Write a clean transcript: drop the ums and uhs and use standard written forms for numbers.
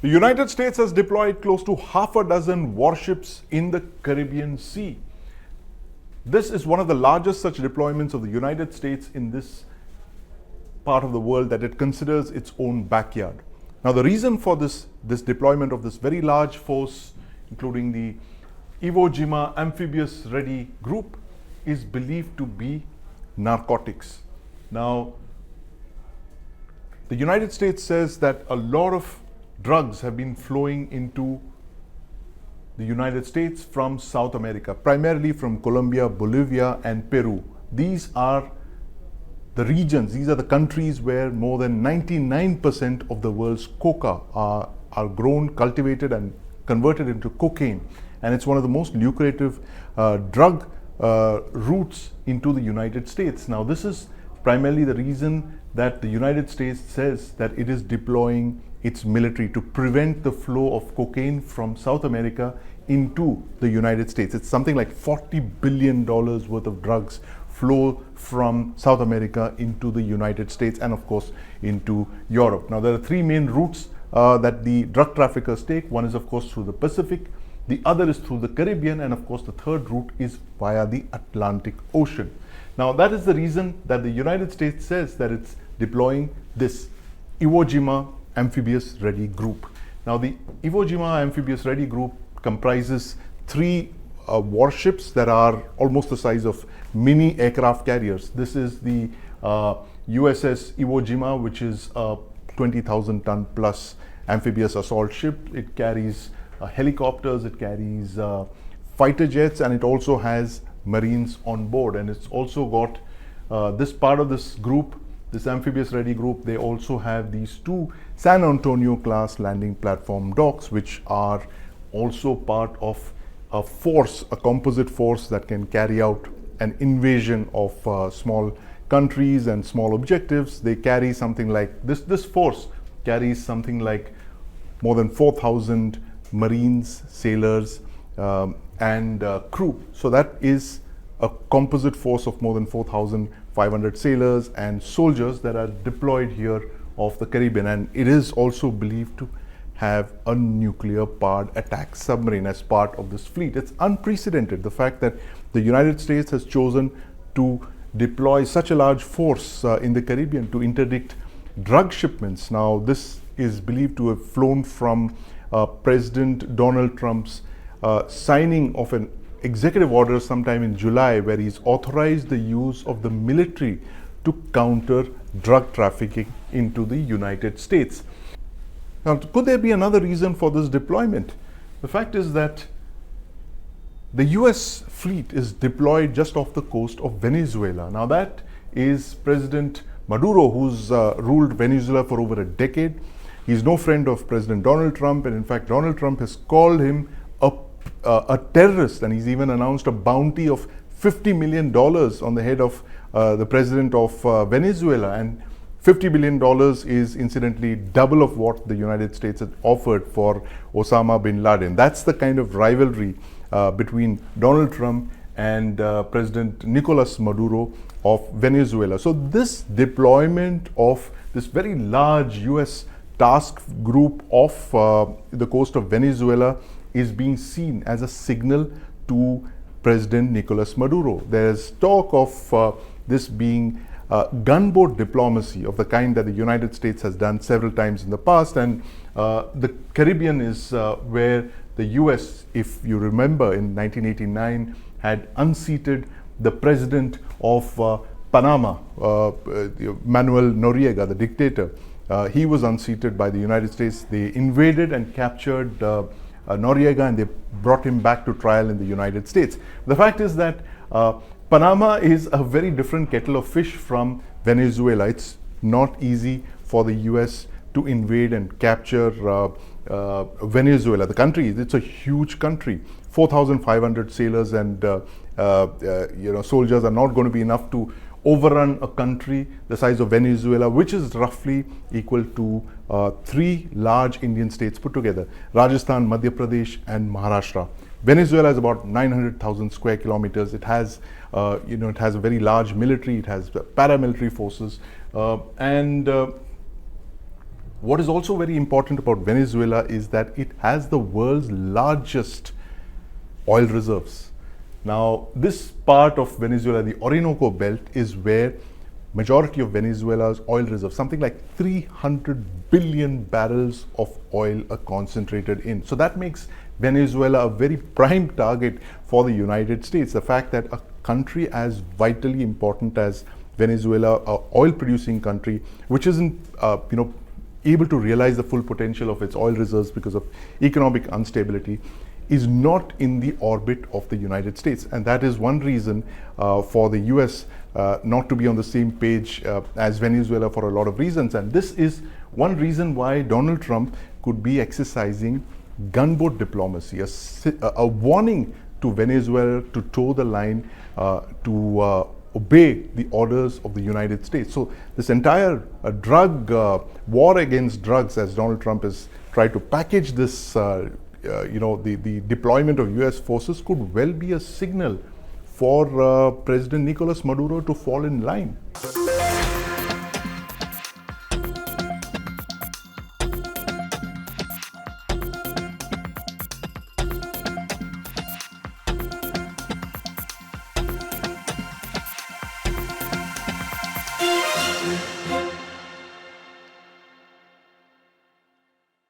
The United States has deployed close to half a dozen warships in the Caribbean Sea. This is one of the largest such deployments of the United States in this part of the world that it considers its own backyard. Now, the reason for this deployment of this very large force, including the Iwo Jima amphibious ready group, is believed to be narcotics. Now, the United States says that a lot of drugs have been flowing into the United States from South America, primarily from Colombia, Bolivia, and Peru. These are the regions, these are the countries where more than 99% of the world's coca are grown, cultivated, and converted into cocaine. And it's one of the most lucrative drug routes into the United States. Now, this is primarily the reason that the United States says that it is deploying its military to prevent the flow of cocaine from South America into the United States. It's something like $40 billion worth of drugs flow from South America into the United States and, of course, into Europe. Now, there are three main routes that the drug traffickers take. One is, of course, through the Pacific. The other is through the Caribbean. And, of course, the third route is via the Atlantic Ocean. Now, that is the reason that the United States says that it's deploying this Iwo Jima amphibious ready group. Now, the Iwo Jima amphibious ready group comprises three warships that are almost the size of mini aircraft carriers. This is the USS Iwo Jima, which is a 20,000 ton plus amphibious assault ship. It carries helicopters, it carries fighter jets, and it also has Marines on board. And it's also got this part of this group, this amphibious ready group. They also have these two San Antonio class landing platform docks, which are also part of a force, a composite force that can carry out an invasion of small countries and small objectives. They carry something like this force carries something like more than 4,000 Marines, sailors, and crew. So that is a composite force of more than 4,500 sailors and soldiers that are deployed here off the Caribbean. And it is also believed to have a nuclear powered attack submarine as part of this fleet. It's unprecedented, the fact that the United States has chosen to deploy such a large force in the Caribbean to interdict drug shipments. Now, this is believed to have flown from President Donald Trump's signing of an executive order sometime in July, where he's authorized the use of the military to counter drug trafficking into the United States. Now, could there be another reason for this deployment? The fact is that the US fleet is deployed just off the coast of Venezuela. Now, that is President Maduro, who's ruled Venezuela for over a decade. He's no friend of President Donald Trump, and in fact, Donald Trump has called him a terrorist, and he's even announced a bounty of $50 million on the head of the president of Venezuela. And $50 billion is incidentally double of what the United States had offered for Osama bin Laden. That's the kind of rivalry between Donald Trump and President Nicolas Maduro of Venezuela. So this deployment of this very large US task group off the coast of Venezuela is being seen as a signal to President Nicolas Maduro. There's talk of this being gunboat diplomacy of the kind that the United States has done several times in the past, and the Caribbean is where the US, if you remember, in 1989 had unseated the president of Panama, Manuel Noriega, the dictator. He was unseated by the United States. They invaded and captured Noriega, and they brought him back to trial in the United States. The fact is that Panama is a very different kettle of fish from Venezuela. It's not easy for the US to invade and capture Venezuela. The country, it's a huge country. 4,500 sailors and soldiers are not going to be enough to overrun a country the size of Venezuela, which is roughly equal to three large Indian states put together: Rajasthan, Madhya Pradesh, and Maharashtra. Venezuela is about 900,000 square kilometers. It has, it has a very large military. It has paramilitary forces, and What is also very important about Venezuela is that it has the world's largest oil reserves. Now, this part of Venezuela, the Orinoco Belt, is where majority of Venezuela's oil reserves, something like 300 billion barrels of oil are concentrated in. So that makes Venezuela a very prime target for the United States. The fact that a country as vitally important as Venezuela, an oil-producing country, which isn't, able to realize the full potential of its oil reserves because of economic instability, is not in the orbit of the United States. And that is one reason for the US not to be on the same page as Venezuela for a lot of reasons. And this is one reason why Donald Trump could be exercising gunboat diplomacy, a warning to Venezuela to toe the line, to obey the orders of the United States. So this entire drug war against drugs, as Donald Trump has tried to package this, the deployment of US forces, could well be a signal for President Nicolas Maduro to fall in line.